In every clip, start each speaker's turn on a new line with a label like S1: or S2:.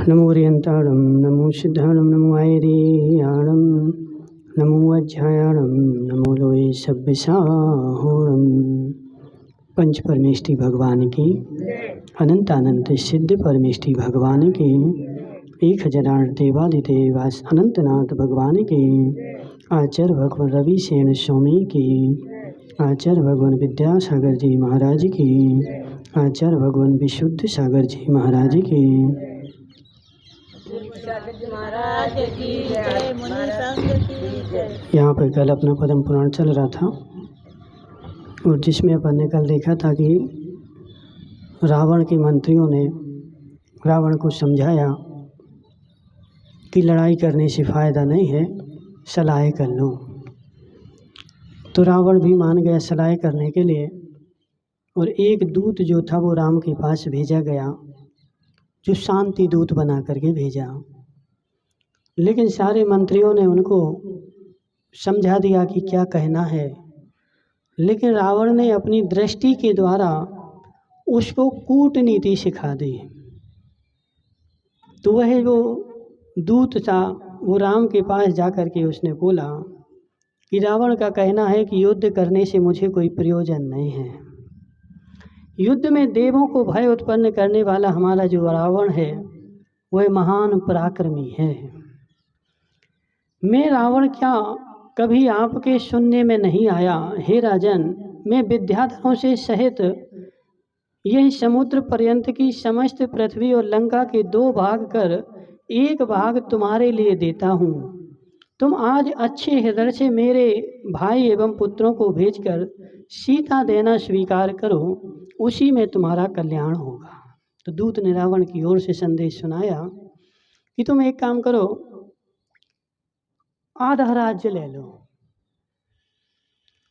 S1: नमो रियंताणं नमो सिद्धाणं नमो आयर्याणं नमो अध्यायाणं नमो लोये सभ्यसाहोणं। पंच परमेष्टि भगवान की, अनंत अनंत सिद्ध परमेष्टि भगवान की, 1000 देवादिदेवास अनंतनाथ भगवान की, आचार्य भगवान रवि सेन स्वामी की, आचार्य भगवान विद्यासागर जी महाराज की, आचार्य भगवान विशुद्ध सागर जी महाराज की, यहाँ पर कल अपना पद्म पुराण चल रहा था और जिसमें अपन ने कल देखा था कि रावण के मंत्रियों ने रावण को समझाया कि लड़ाई करने से फ़ायदा नहीं है, सलाह कर लो। तो रावण भी मान गया सलाह करने के लिए और एक दूत जो था वो राम के पास भेजा गया, जो शांति दूत बना करके भेजा। लेकिन सारे मंत्रियों ने उनको समझा दिया कि क्या कहना है, लेकिन रावण ने अपनी दृष्टि के द्वारा उसको कूटनीति सिखा दी। तो वह जो दूत था वो राम के पास जाकर के उसने बोला कि रावण का कहना है कि युद्ध करने से मुझे कोई प्रयोजन नहीं है। युद्ध में देवों को भय उत्पन्न करने वाला हमारा जो रावण है वह महान पराक्रमी है। मैं रावण क्या कभी आपके सुनने में नहीं आया? हे राजन, मैं विद्याधरों से सहित यह समुद्र पर्यंत की समस्त पृथ्वी और लंका के 2 भाग कर 1 भाग तुम्हारे लिए देता हूँ। तुम आज अच्छे हृदय से मेरे भाई एवं पुत्रों को भेजकर सीता देना स्वीकार करो, उसी में तुम्हारा कल्याण होगा। तो दूत ने रावण की ओर से संदेश सुनाया कि तुम एक काम करो, आधा राज्य ले लो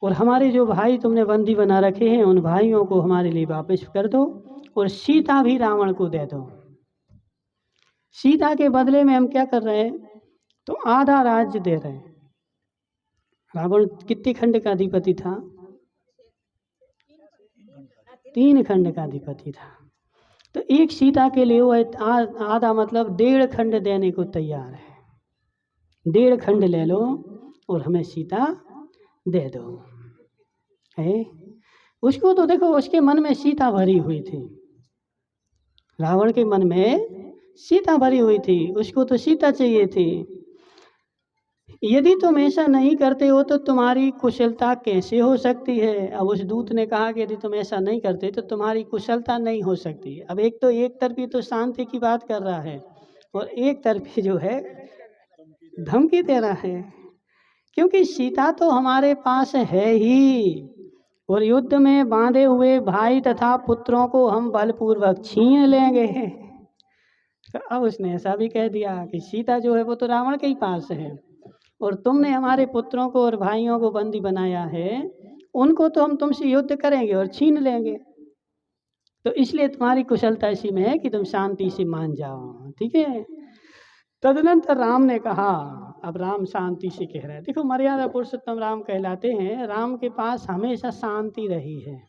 S1: और हमारे जो भाई तुमने बंदी बना रखे हैं उन भाइयों को हमारे लिए वापस कर दो और सीता भी रावण को दे दो। सीता के बदले में हम क्या कर रहे हैं? तो आधा राज्य दे रहे हैं। रावण कितने खंड का अधिपति था? 3 खंड का अधिपति था। तो एक सीता के लिए वो आधा मतलब 1.5 खंड देने को तैयार है। 1.5 खंड ले लो और हमें सीता दे दो। है उसको तो देखो, उसके मन में सीता भरी हुई थी। रावण के मन में सीता भरी हुई थी, उसको तो सीता चाहिए थी। यदि तुम ऐसा नहीं करते हो तो तुम्हारी कुशलता कैसे हो सकती है? अब उस दूत ने कहा कि यदि तुम ऐसा नहीं करते तो तुम्हारी कुशलता नहीं हो सकती। अब एक तरफी तो शांति की बात कर रहा है और एक तरफी जो है धमकी दे रहा है, क्योंकि सीता तो हमारे पास है ही और युद्ध में बांधे हुए भाई तथा पुत्रों को हम बलपूर्वक छीन लेंगे। तो अब उसने ऐसा भी कह दिया कि सीता जो है वो तो रावण के ही पास है और तुमने हमारे पुत्रों को और भाइयों को बंदी बनाया है, उनको तो हम तुमसे युद्ध करेंगे और छीन लेंगे। तो इसलिए तुम्हारी कुशलता इसी में है कि तुम शांति से मान जाओ, ठीक है। तदनंतर राम ने कहा, अब राम शांति से कह रहे हैं। देखो, मर्यादा पुरुषोत्तम राम कहलाते हैं। राम के पास हमेशा शांति रही है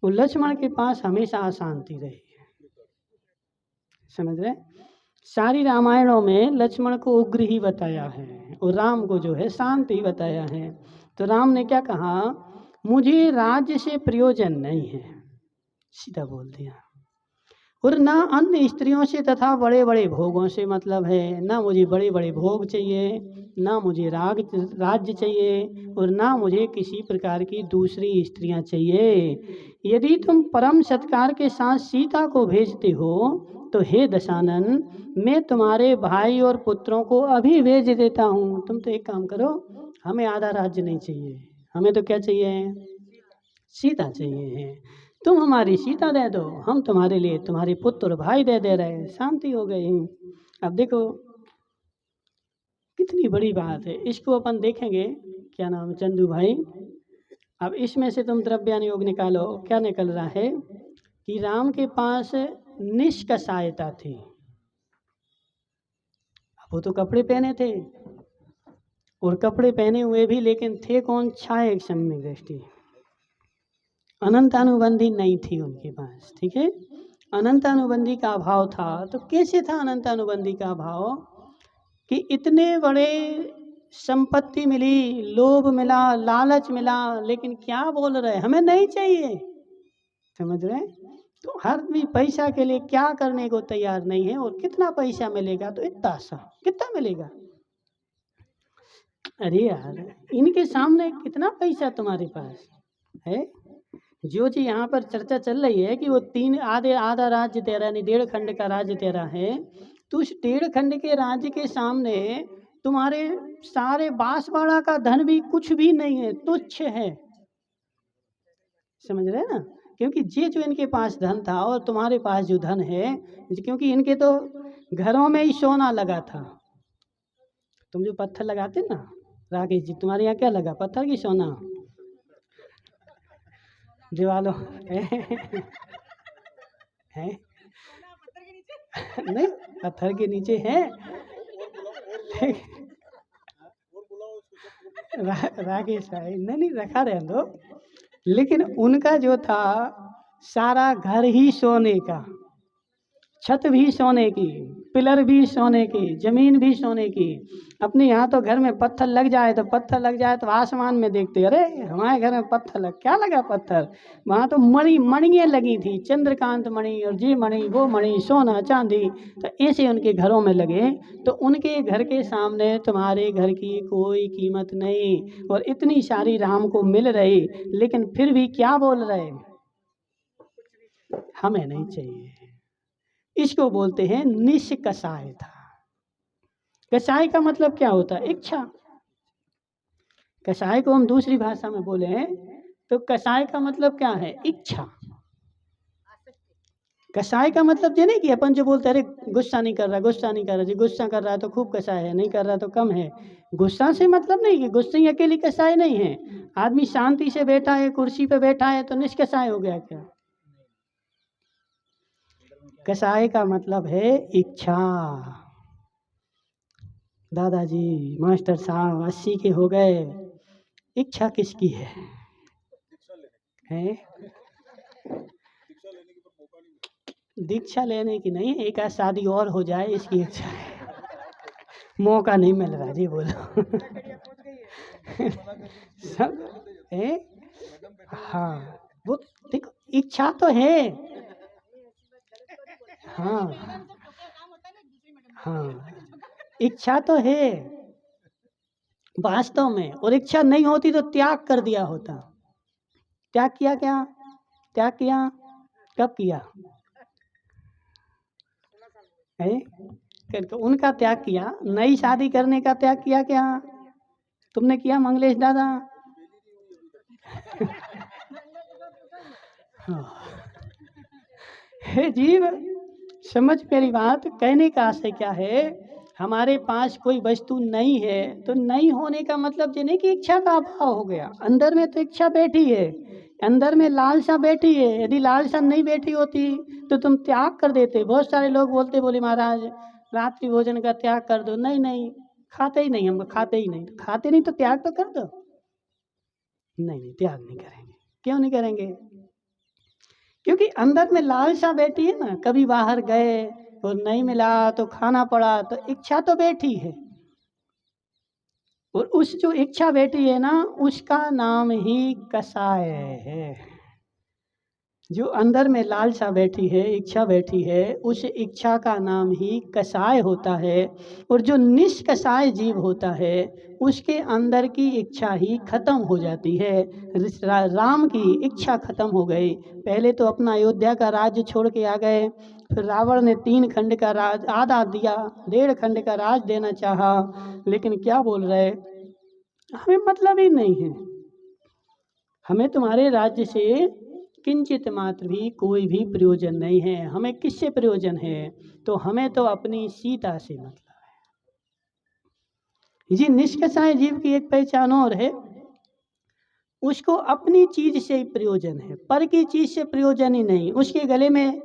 S1: और लक्ष्मण के पास हमेशा अशांति रही है। समझ रहे? सारी रामायणों में लक्ष्मण को उग्र ही बताया है और राम को जो है शांति बताया है। तो राम ने क्या कहा? मुझे राज्य से प्रयोजन नहीं है, सीधा बोल दिया। और ना अन्य स्त्रियों से तथा बड़े बड़े भोगों से मतलब है। ना मुझे बड़े बड़े भोग चाहिए, ना मुझे राज्य चाहिए और ना मुझे किसी प्रकार की दूसरी स्त्रियां चाहिए। यदि तुम परम सत्कार के साथ सीता को भेजते हो तो हे दशानन, मैं तुम्हारे भाई और पुत्रों को अभी भेज देता हूँ। तुम तो एक काम करो, हमें आधा राज्य नहीं चाहिए, हमें तो क्या चाहिए? सीता चाहिए। तुम हमारी सीता दे दो, हम तुम्हारे लिए तुम्हारे पुत्र और भाई दे रहे। शांति हो गई। अब देखो कितनी बड़ी बात है। इसको अपन देखेंगे, क्या नाम है, चंदू भाई। अब इसमें से तुम द्रव्यान योग निकालो। क्या निकल रहा है कि राम के पास निष्कषायता थी। वो तो कपड़े पहने थे और कपड़े पहने हुए भी, लेकिन थे कौन? छाया सम्यक दृष्टि, अनंत अनुबंधी नहीं थी उनके पास, ठीक है। अनंत अनुबंधी का अभाव था। तो कैसे था अनंत अनुबंधी का अभाव कि इतने बड़े संपत्ति मिली, लोभ मिला, लालच मिला, लेकिन क्या बोल रहे हमें नहीं चाहिए। समझ रहे हैं? तो हर आदमी पैसा के लिए क्या करने को तैयार नहीं है। और कितना पैसा मिलेगा तो इतना सा, कितना मिलेगा। अरे यार, इनके सामने कितना पैसा तुम्हारे पास है। जो जी यहाँ पर चर्चा चल रही है कि वो आधा राज्य तेरा, नहीं 1.5 खंड का राज्य तेरा है, तो उस 1.5 खंड के राज्य के सामने तुम्हारे सारे बांसवाड़ा का धन भी कुछ भी नहीं है, तुच्छ है। समझ रहे हैं ना? क्योंकि जो इनके पास धन था और तुम्हारे पास जो धन है, क्योंकि इनके तो घरों में ही सोना लगा था। तुम जो पत्थर लगाते ना राकेश जी, तुम्हारे यहाँ क्या लगा, पत्थर की सोना? दीवालों है नहीं, पत्थर के नीचे है। राकेश भाई नहीं रखा रहे दो। लेकिन उनका जो था सारा घर ही सोने का, छत भी सोने की, पिलर भी सोने की, जमीन भी सोने की। अपने यहाँ तो घर में पत्थर लग जाए तो आसमान में देखते, अरे हमारे घर में पत्थर लग, क्या लगा पत्थर? वहाँ तो मणियाँ लगी थी, चंद्रकांत मणि और जी मणि वो मणि, सोना चांदी, तो ऐसे उनके घरों में लगे। तो उनके घर के सामने तुम्हारे घर की कोई कीमत नहीं। और इतनी सारी राम को मिल रही, लेकिन फिर भी क्या बोल रहे, हमें नहीं चाहिए। इसको बोलते हैं निष्कषायता। कषाय का मतलब क्या होता है? इच्छा। कषाय को हम दूसरी भाषा में बोले तो कषाय का मतलब क्या है? इच्छा। कषाय का मतलब ये नहीं कि अपन जो बोलते हैं अरे गुस्सा नहीं कर रहा जी, गुस्सा कर रहा है तो खूब कषाय है, नहीं कर रहा तो कम है। गुस्सा से मतलब नहीं कि गुस्से ही अकेली कषाय नहीं है। आदमी शांति से बैठा है, कुर्सी पे बैठा है तो निष्कषाय हो गया क्या? कषाय का मतलब है इच्छा। दादाजी मास्टर साहब 80 के हो गए, इच्छा किसकी है? दीक्षा लेने की नहीं, एक आध शादी और हो जाए इसकी इच्छा है। मौका नहीं मिल रहा जी, बोलो। सब है। हाँ वो देखो, इच्छा तो है। हाँ हाँ, इच्छा तो है वास्तव में। और इच्छा नहीं होती तो त्याग कर दिया होता। त्याग किया क्या? त्याग किया कब किया है? तो उनका त्याग किया, नई शादी करने का त्याग किया क्या तुमने किया मंगलेश दादा? हे जीव, समझ मेरी बात। कहने का आशय क्या है, हमारे पास कोई वस्तु नहीं है तो नहीं होने का मतलब ये नहीं कि इच्छा का अभाव हो गया। अंदर में तो इच्छा बैठी है, अंदर में लालसा बैठी है। यदि लालसा नहीं बैठी होती तो तुम त्याग कर देते। बहुत सारे लोग बोलते, बोले महाराज रात्रि भोजन का त्याग कर दो। नहीं नहीं, खाते ही नहीं, हम खाते ही नहीं। खाते नहीं तो त्याग तो कर दो। नहीं नहीं, त्याग नहीं करेंगे। क्यों नहीं करेंगे? क्योंकि अंदर में लालसा बैठी है ना। कभी बाहर गए और नहीं मिला तो खाना पड़ा, तो इच्छा तो बैठी है। और उस जो इच्छा बैठी है ना, उसका नाम ही कषाय है। जो अंदर में लालसा बैठी है, इच्छा बैठी है, उस इच्छा का नाम ही कषाय होता है। और जो निष्कषाय जीव होता है, उसके अंदर की इच्छा ही खत्म हो जाती है। राम की इच्छा खत्म हो गई। पहले तो अपना अयोध्या का राज्य छोड़ के आ गए, फिर रावण ने 3 खंड का राज आधा दिया, 1.5 खंड का राज देना चाहा। लेकिन क्या बोल रहे, हमें मतलब ही नहीं है, हमें तुम्हारे राज्य से किंचित मात्र भी कोई भी प्रयोजन नहीं है। हमें किससे प्रयोजन है? तो हमें तो अपनी सीता से मतलब है। जी निष्कषाय जीव की एक पहचान और है, उसको अपनी चीज से ही प्रयोजन है, पर की चीज से प्रयोजन ही नहीं। उसके गले में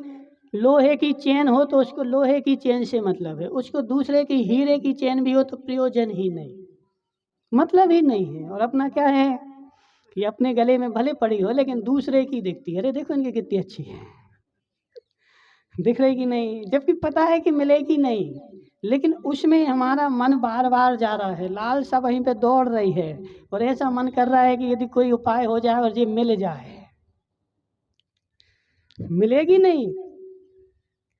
S1: लोहे की चेन हो तो उसको लोहे की चेन से मतलब है, उसको दूसरे की हीरे की चेन भी हो तो प्रयोजन ही नहीं, मतलब ही नहीं है। और अपना क्या है कि अपने गले में भले पड़ी हो लेकिन दूसरे की दिखती है, अरे देखो इनकी कितनी अच्छी है, दिख रही कि नहीं, जबकि पता है कि मिलेगी नहीं, लेकिन उसमें हमारा मन बार बार जा रहा है, लालसा वहीं पे दौड़ रही है, और ऐसा मन कर रहा है कि यदि कोई उपाय हो जाए और ये मिल जाए। मिलेगी नहीं,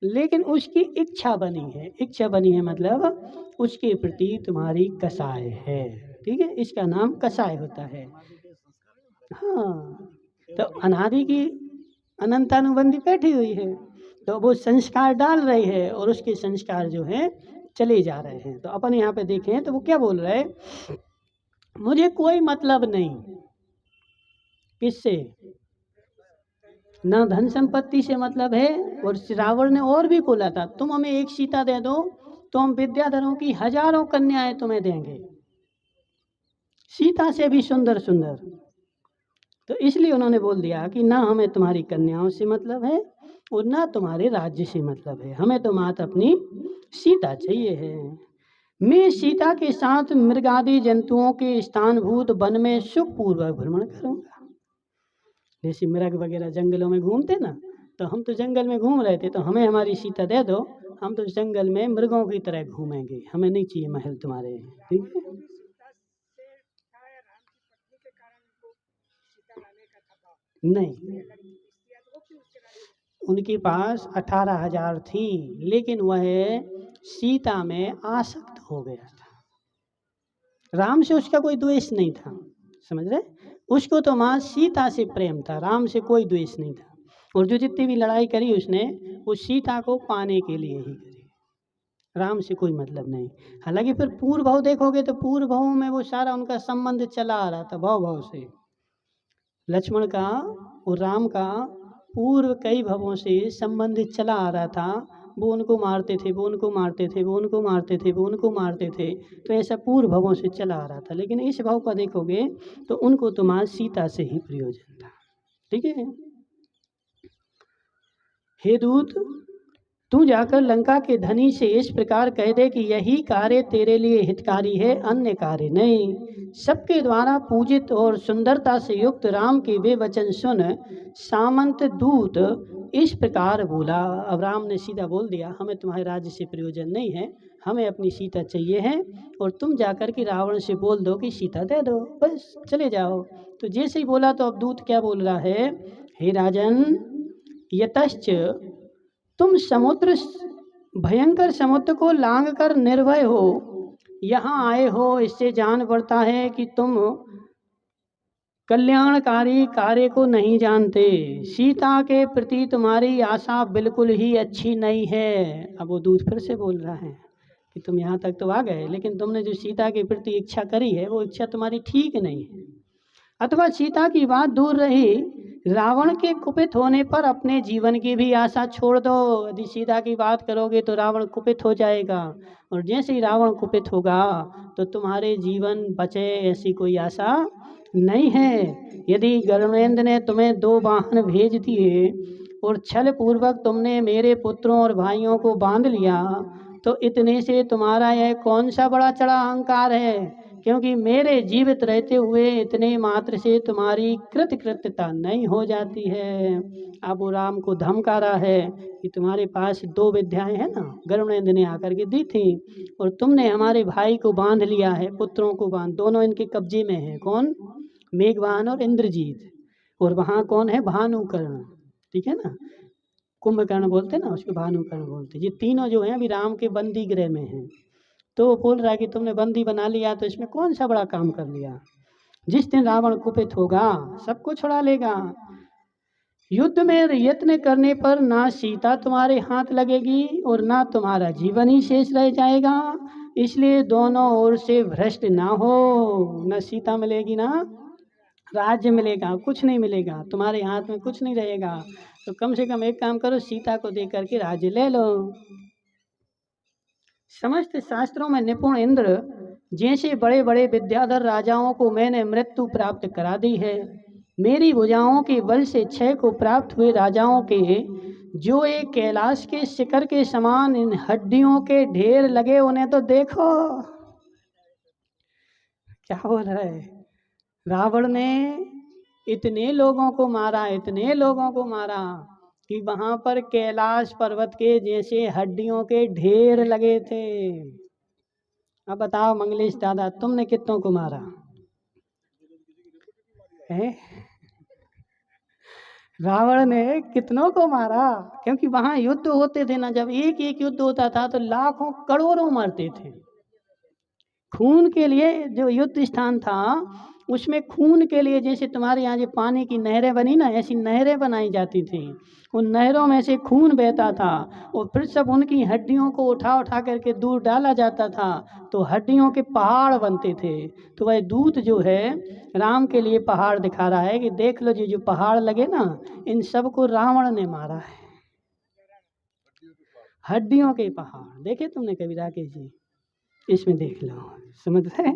S1: लेकिन उसकी इच्छा बनी है। इच्छा बनी है मतलब उसके प्रति तुम्हारी कसाय है, ठीक है, इसका नाम कसाय होता है। हाँ, तो अनादि की अनंतानुबंधी बैठी हुई है, तो वो संस्कार डाल रही है और उसके संस्कार जो है चले जा रहे हैं। तो अपन यहाँ पे देखें तो वो क्या बोल रहे हैं, मुझे कोई मतलब नहीं, किससे, ना धन संपत्ति से मतलब है। और रावण ने और भी बोला था, तुम हमें एक सीता दे दो तो हम विद्याधरों की हजारों कन्याएं तुम्हें देंगे, सीता से भी सुंदर सुंदर। तो इसलिए उन्होंने बोल दिया कि ना हमें तुम्हारी कन्याओं से मतलब है और ना तुम्हारे राज्य से मतलब है, हमें तो मात्र अपनी सीता चाहिए है। मैं सीता के साथ मृगादि जंतुओं के स्थानभूत वन में सुखपूर्वक भ्रमण करूंगा। जैसे मृग वगैरह जंगलों में घूमते ना, तो हम तो जंगल में घूम रहे थे, तो हमें हमारी सीता दे दो, हम तो जंगल में मृगों की तरह घूमेंगे, हमें नहीं चाहिए महल तुम्हारे, ठीक है। नहीं, उनके पास 18,000 थी, लेकिन वह सीता में आसक्त हो गया था। राम से उसका कोई द्वेष नहीं था, समझ रहे, उसको तो माँ सीता से प्रेम था, राम से कोई द्वेष नहीं था। और जो जितनी भी लड़ाई करी उसने, वो सीता को पाने के लिए ही करी, राम से कोई मतलब नहीं। हालांकि फिर पूर्व भाव देखोगे तो पूर्व भाव में वो सारा उनका संबंध चला आ रहा था भाव भाव से, लक्ष्मण का और राम का पूर्व कई भवों से संबंध चला आ रहा था। वो उनको मारते थे, वो उनको मारते थे, वो उनको मारते थे, वो उनको मारते थे, तो ऐसा पूर्व भवों से चला आ रहा था। लेकिन इस भाव का देखोगे तो उनको तो माँ सीता से ही प्रयोजन था, ठीक है। हे दूत, तू जाकर लंका के धनी से इस प्रकार कह दे कि यही कार्य तेरे लिए हितकारी है, अन्य कार्य नहीं। सबके द्वारा पूजित और सुंदरता से युक्त राम के वे वचन सुन सामंत दूत इस प्रकार बोला। अब राम ने सीधा बोल दिया, हमें तुम्हारे राज्य से प्रयोजन नहीं है, हमें अपनी सीता चाहिए है, और तुम जाकर के रावण से बोल दो कि सीता दे दो, बस चले जाओ। तो जैसे ही बोला तो अब दूत क्या बोल रहा है, हे राजन, यतश्च तुम समुद्र, भयंकर समुद्र को लांग कर निर्भय हो यहाँ आए हो, इससे जान पड़ता है कि तुम कल्याणकारी कार्य को नहीं जानते। सीता के प्रति तुम्हारी आशा बिल्कुल ही अच्छी नहीं है। अब वो दूत फिर से बोल रहा है कि तुम यहाँ तक तो आ गए, लेकिन तुमने जो सीता के प्रति इच्छा करी है वो इच्छा तुम्हारी ठीक नहीं है। अथवा सीता की बात दूर रही, रावण के कुपित होने पर अपने जीवन की भी आशा छोड़ दो। यदि सीता की बात करोगे तो रावण कुपित हो जाएगा, और जैसे ही रावण कुपित होगा तो तुम्हारे जीवन बचे ऐसी कोई आशा नहीं है। यदि गर्मेंद्र ने तुम्हें 2 वाहन भेज दिए और छल पूर्वक तुमने मेरे पुत्रों और भाइयों को बांध लिया, तो इतने से तुम्हारा यह कौन सा बड़ा चढ़ा अहंकार है, क्योंकि मेरे जीवित रहते हुए इतने मात्र से तुम्हारी कृतकृत्यता नहीं हो जाती है। अब वो राम को धमका रहा है कि तुम्हारे पास 2 विद्याएं हैं ना, गरुड़ेंद्र ने आकर के दी थी, और तुमने हमारे भाई को बांध लिया है, पुत्रों को बांध, दोनों इनके कब्जे में है, कौन, मेघवान और इंद्रजीत, और वहाँ कौन है, भानुकर्ण, ठीक है ना, कुंभकर्ण बोलते ना उसको, भानुकर्ण बोलते। ये तीनों जो हैं अभी राम के बंदी गृह में हैं। तो वो बोल रहा है कि तुमने बंदी बना लिया तो इसमें कौन सा बड़ा काम कर लिया, जिस दिन रावण कुपित होगा सबको छुड़ा लेगा। युद्ध में यत्न करने पर ना सीता तुम्हारे हाथ लगेगी और ना तुम्हारा जीवन ही शेष रह जाएगा, इसलिए दोनों ओर से भ्रष्ट ना हो, ना सीता मिलेगी ना राज्य मिलेगा, कुछ नहीं मिलेगा, तुम्हारे हाथ में कुछ नहीं रहेगा। तो कम से कम एक काम करो, सीता को दे करके राज्य ले लो। समस्त शास्त्रों में निपुण इंद्र जैसे बड़े बड़े विद्याधर राजाओं को मैंने मृत्यु प्राप्त करा दी है। मेरी भुजाओं के बल से क्षय को प्राप्त हुए राजाओं के जो एक कैलाश के शिखर के समान इन हड्डियों के ढेर लगे, उन्हें तो देखो। क्या बोल रहा है, रावण ने इतने लोगों को मारा, इतने लोगों को मारा, कि वहाँ पर कैलाश पर्वत के जैसे हड्डियों के ढेर लगे थे। अब बताओ मंगलेश दादा, तुमने कितनों को मारा है? रावण ने कितनों को मारा, क्योंकि वहां युद्ध होते थे ना, जब एक एक युद्ध होता था तो लाखों करोड़ों मरते थे। खून के लिए जो युद्ध स्थान था, उसमें खून के लिए जैसे तुम्हारे यहाँ जो पानी की नहरें बनी ना, ऐसी नहरें बनाई जाती थी। उन नहरों में से खून बहता था और फिर सब उनकी हड्डियों को उठा उठा करके दूर डाला जाता था, तो हड्डियों के पहाड़ बनते थे। तो वह दूत जो है राम के लिए पहाड़ दिखा रहा है कि देख लो, जो पहाड़ लगे ना, इन सब को रावण ने मारा है। हड्डियों के पहाड़ देखे तुमने कभी राकेश जी? इसमें देख लो, समझ रहे?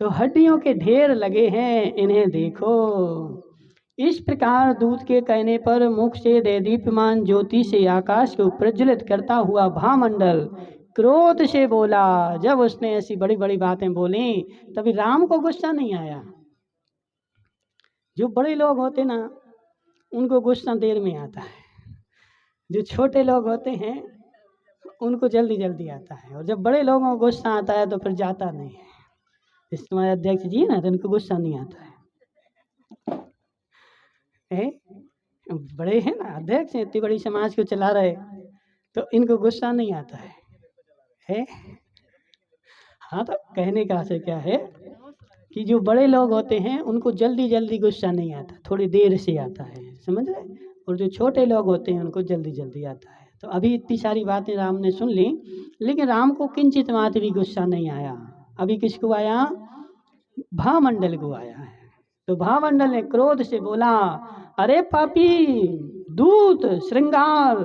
S1: तो हड्डियों के ढेर लगे हैं, इन्हें देखो। इस प्रकार दूत के कहने पर मुख से दैदीप्यमान ज्योति से आकाश को प्रज्वलित करता हुआ भामंडल क्रोध से बोला। जब उसने ऐसी बड़ी बड़ी बातें बोली तभी राम को गुस्सा नहीं आया। जो बड़े लोग होते ना, उनको गुस्सा देर में आता है। जो छोटे लोग होते हैं उनको जल्दी जल्दी आता है, और जब बड़े लोगों को गुस्सा आता है तो फिर जाता नहीं है। इस तुम्हारे अध्यक्ष जी ना, तो इनको गुस्सा नहीं आता है। बड़े हैं ना, अध्यक्ष हैं, इतनी बड़ी समाज को चला रहे, तो इनको गुस्सा नहीं आता है? हाँ, तो कहने का आशय क्या है कि जो बड़े लोग होते हैं उनको जल्दी जल्दी गुस्सा नहीं आता, थोड़ी देर से आता है, समझ रहे? और जो छोटे लोग होते हैं उनको जल्दी जल्दी आता है। तो अभी इतनी सारी बातें राम ने सुन ली, लेकिन राम को किंचित मात्र भी गुस्सा नहीं आया। अभी किसको आया? भामंडल को आया है। तो भामंडल ने क्रोध से बोला, अरे पापी दूत श्रृंगार,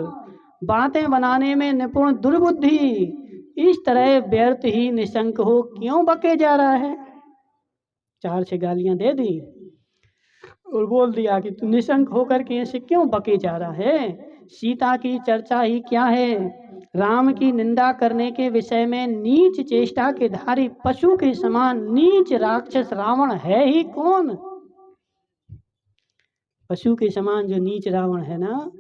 S1: बातें बनाने में निपुण दुर्बुद्धि, इस तरह व्यर्थ ही निशंक हो क्यों बके जा रहा है? 4 गालियां दे दी और बोल दिया कि तू निशंक होकर के ऐसे क्यों बके जा रहा है? सीता की चर्चा ही क्या है? राम की निंदा करने के विषय में नीच चेष्टा के धारी पशु के समान नीच राक्षस रावण है ही कौन? पशु के समान जो नीच रावण है ना,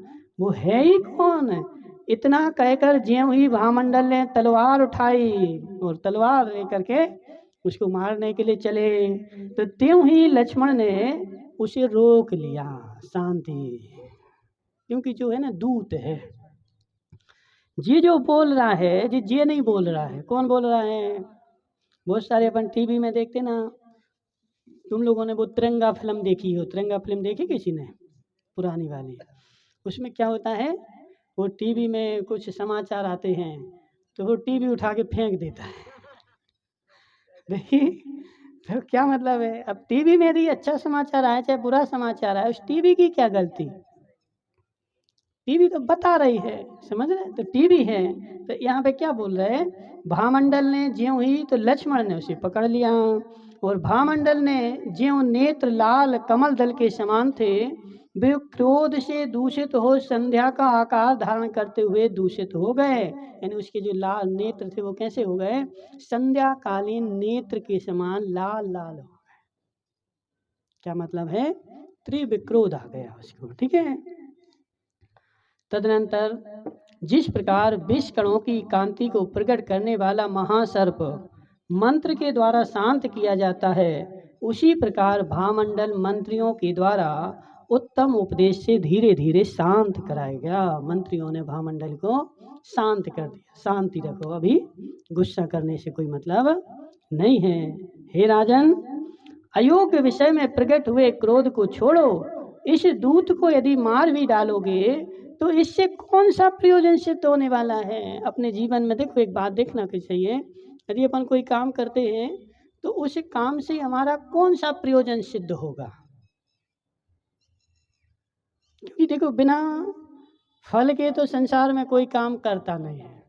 S1: वो है ही कौन? इतना कहकर ज्यों ही भामंडल ने तलवार उठाई और तलवार लेकर के उसको मारने के लिए चले, तो त्यों ही लक्ष्मण ने उसे रोक लिया। शांति, क्योंकि जो है ना दूत है, ये जो बोल रहा है ये नहीं बोल रहा है। कौन बोल रहा है? बहुत सारे अपन टीवी में देखते ना, तुम लोगों ने वो तिरंगा फिल्म देखी हो? तिरंगा फिल्म देखी किसी ने? पुरानी वाली। उसमें क्या होता है, वो टीवी में कुछ समाचार आते हैं तो वो टीवी उठा के फेंक देता है। देखिए, तो क्या मतलब है? अब टीवी में यदि अच्छा समाचार आया चाहे बुरा समाचार आया, उस टीवी की क्या गलती? टीवी तो बता रही है, समझ रहे? तो टीवी है। तो यहाँ पे क्या बोल रहे हैं? भामंडल ने ज्यों ही, तो लक्ष्मण ने उसे पकड़ लिया, और भामंडल ने ज्यों नेत्र लाल कमल दल के समान थे, वे क्रोध से दूषित हो संध्या का आकार धारण करते हुए दूषित हो गए। यानी उसके जो लाल नेत्र थे वो कैसे हो गए? संध्या कालीन नेत्र के समान लाल लाल हो गए। क्या मतलब है? त्रिविक्रोध आ गया उसको, ठीक है। तदनंतर जिस प्रकार विष कणों की कांति को प्रकट करने वाला महासर्प मंत्र के द्वारा शांत किया जाता है, उसी प्रकार भामंडल मंत्रियों के द्वारा उत्तम उपदेश से धीरे धीरे शांत कराया गया। मंत्रियों ने भामंडल को शांत कर दिया। शांति रखो, अभी गुस्सा करने से कोई मतलब नहीं है। हे राजन, अयोग्य विषय में प्रकट हुए क्रोध को छोड़ो। इस दूत को यदि मार भी डालोगे तो इससे कौन सा प्रयोजन सिद्ध होने वाला है अपने जीवन में? देखो, एक बात देखना चाहिए, यदि अपन कोई काम करते हैं तो उस काम से हमारा कौन सा प्रयोजन सिद्ध होगा? क्योंकि देखो, बिना फल के तो संसार में कोई काम करता नहीं है।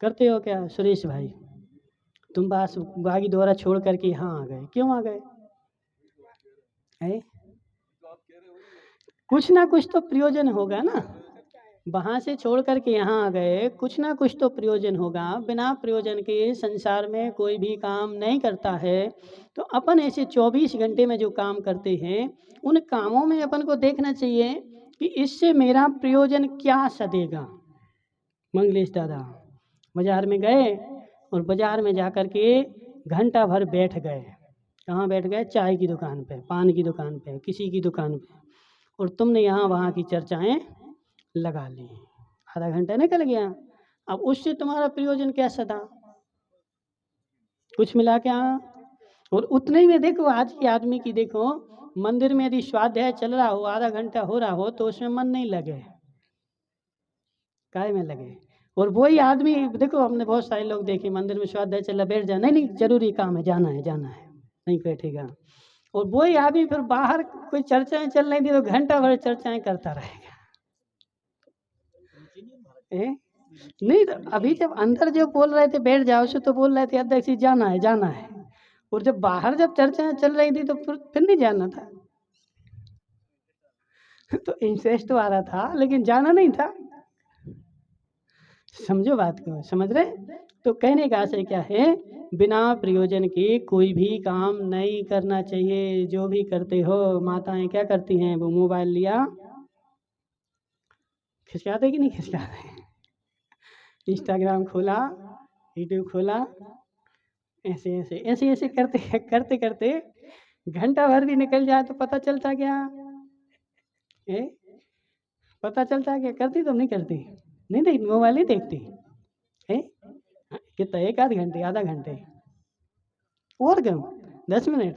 S1: करते हो क्या सुरेश भाई? तुम बस बागी द्वारा छोड़ करके यहाँ आ गए, क्यों आ गए? है? कुछ ना कुछ तो प्रयोजन होगा ना। वहाँ से छोड़ करके यहाँ आ गए, कुछ ना कुछ तो प्रयोजन होगा। बिना प्रयोजन के संसार में कोई भी काम नहीं करता है। तो अपन ऐसे 24 घंटे में जो काम करते हैं, उन कामों में अपन को देखना चाहिए कि इससे मेरा प्रयोजन क्या सदेगा। मंगलेश दादा बाजार में गए और बाजार में जाकर के घंटा भर बैठ गए। कहाँ बैठ गए? चाय की दुकान पे, पान की दुकान पे, किसी की दुकान पे, और तुमने यहाँ वहाँ की चर्चाएं लगा ली। आधा घंटा निकल गया। अब उससे तुम्हारा प्रयोजन क्या सदा? कुछ मिला क्या? और उतने ही में देखो आज के आदमी की, देखो मंदिर में यदि स्वाध्याय चल रहा हो, आधा घंटा हो रहा हो, तो उसमें मन नहीं लगे, काय में लगे। और वही आदमी देखो, हमने बहुत सारे लोग देखे मंदिर में स्वाध्याय चल रहा, बैठ जाए, नहीं जरूरी काम है, जाना है, नहीं बैठेगा। और वही आदमी फिर बाहर कोई चर्चाएं चल रही थी तो घंटा भर चर्चाएं करता रहेगा। नहीं तो अभी जब अंदर जो बोल रहे थे बैठ जाओ, से तो बोल रहे थे अध्यक्ष जी जाना है, और जब बाहर जब चर्चाएं चल रही थी तो फिर नहीं जाना था। तो इंटरेस्ट तो आ रहा था लेकिन जाना नहीं था। समझो बात को, समझ रहे? तो कहने का आशय क्या है, बिना प्रयोजन के कोई भी काम नहीं करना चाहिए। जो भी करते हो, माताएं क्या करती हैं, वो मोबाइल लिया, खिसकाते कि नहीं खिसकाते, इंस्टाग्राम खोला, यूट्यूब खोला, ऐसे ऐसे ऐसे ऐसे करते करते करते घंटा भर भी निकल जाए तो पता चलता क्या? पता चलता क्या? करती तुम नहीं करती? नहीं देखती, मोबाइल नहीं देखती है? कितना, एक आध घंटे, आधा घंटे और कम, 10 मिनट?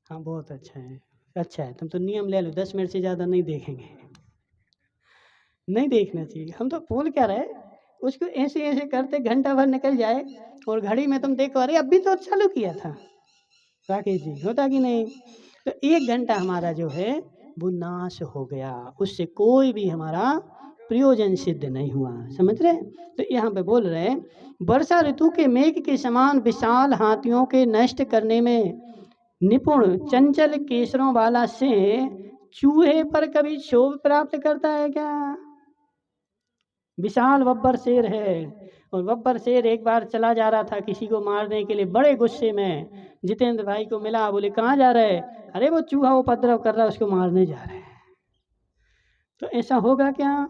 S1: हाँ बहुत अच्छा है, अच्छा है। तुम तो नियम ले लो, 10 मिनट से ज़्यादा नहीं देखेंगे। नहीं देखना चाहिए। हम तो बोल क्या रहे, उसको ऐसे ऐसे करते घंटा भर निकल जाए और घड़ी में तुम देखो, अरे अभी तो चालू किया था। राकेश जी, होता कि नहीं? तो 1 घंटा हमारा जो है वो नाश हो गया, उससे कोई भी हमारा प्रयोजन सिद्ध नहीं हुआ। समझ रहे? तो यहाँ पे बोल रहे हैं, वर्षा ऋतु के मेघ के समान विशाल हाथियों के नष्ट करने में निपुण चंचल केसरों वाला सिंह चूहे पर कभी क्षोभ प्राप्त करता है क्या? विशाल बब्बर शेर है, और बब्बर शेर एक बार चला जा रहा था किसी को मारने के लिए, बड़े गुस्से में जितेंद्र भाई को मिला, बोले कहाँ जा रहे? अरे वो चूहा उपद्रव कर रहा है, उसको मारने जा रहे हैं। तो ऐसा होगा क्या?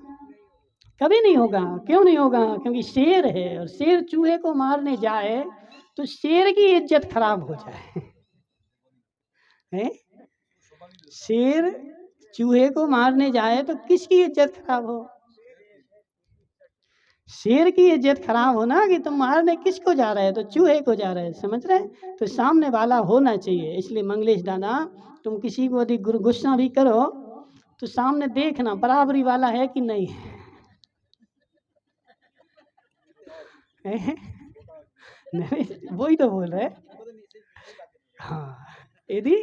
S1: कभी नहीं होगा। क्यों नहीं होगा? क्योंकि शेर है, और शेर चूहे को मारने जाए तो शेर की इज्जत खराब हो जाए है? शेर चूहे को मारने जाए तो किसकी इज्जत खराब हो? शेर की इज्जत खराब होना कि तुम मारने किसको जा रहे हो? तो चूहे को जा रहे हैं। समझ रहे? तो सामने वाला होना चाहिए। इसलिए मंगलेश दादा, तुम किसी को यदि गुस्सा भी करो तो सामने देखना बराबरी वाला है कि नहीं है। नहीं, वही तो बोल रहे। हाँ, यदि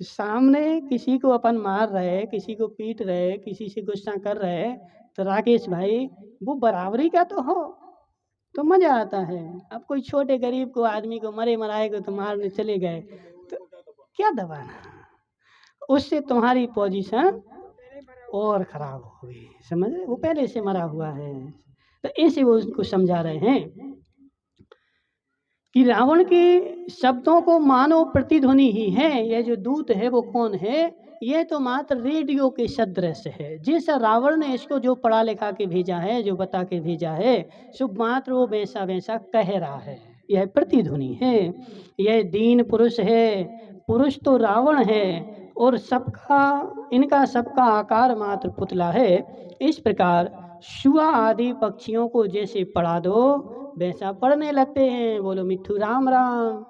S1: सामने किसी को अपन मार रहे, किसी को पीट रहे, किसी से गुस्सा कर रहे, तो राकेश भाई वो बराबरी का तो हो, तो मजा आता है। अब कोई छोटे गरीब को, आदमी को मरे मराए को तो मारने चले गए, तो क्या दबाना, उससे तुम्हारी पोजीशन और खराब हो गई। समझ रहे? वो पहले से मरा हुआ है। तो ऐसे वो उसको समझा रहे हैं कि रावण के शब्दों को मानो प्रतिध्वनि ही है। यह जो दूत है वो कौन है? यह तो मात्र रेडियो के सदृश है। जैसा रावण ने इसको जो पढ़ा लिखा के भेजा है, जो बता के भेजा है, शुभ मात्र वो वैसा वैसा कह रहा है। यह प्रतिध्वनि है। यह दीन पुरुष है, पुरुष तो रावण है, और सबका, इनका सबका आकार मात्र पुतला है। इस प्रकार शुआ आदि पक्षियों को जैसे पढ़ा दो वैसा पढ़ने लगते हैं। बोलो मिट्ठू राम राम।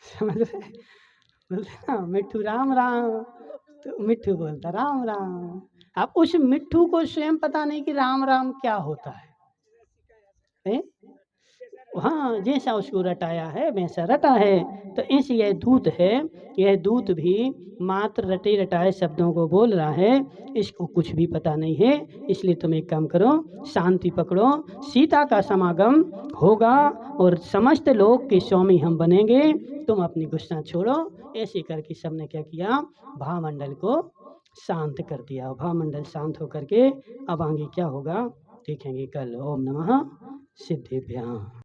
S1: समझ रहे? बोलते ना मिट्ठू राम राम, तो मिट्ठू बोलता राम राम। अब उस मिट्ठू को स्वयं पता नहीं कि राम राम क्या होता है? हाँ, जैसा उसको रटाया है वैसा रटा है। तो ऐसे यह दूत है, यह दूत भी मात्र रटे रटाए शब्दों को बोल रहा है, इसको कुछ भी पता नहीं है। इसलिए तुम एक काम करो, शांति पकड़ो, सीता का समागम होगा और समस्त लोग के स्वामी हम बनेंगे। तुम अपनी गुस्सा छोड़ो। ऐसे करके सबने क्या किया, भावमंडल को शांत कर दिया। भावमंडल शांत होकर के अब आगे क्या होगा देखेंगे कल। ओम नमः सिद्धेभ्याम।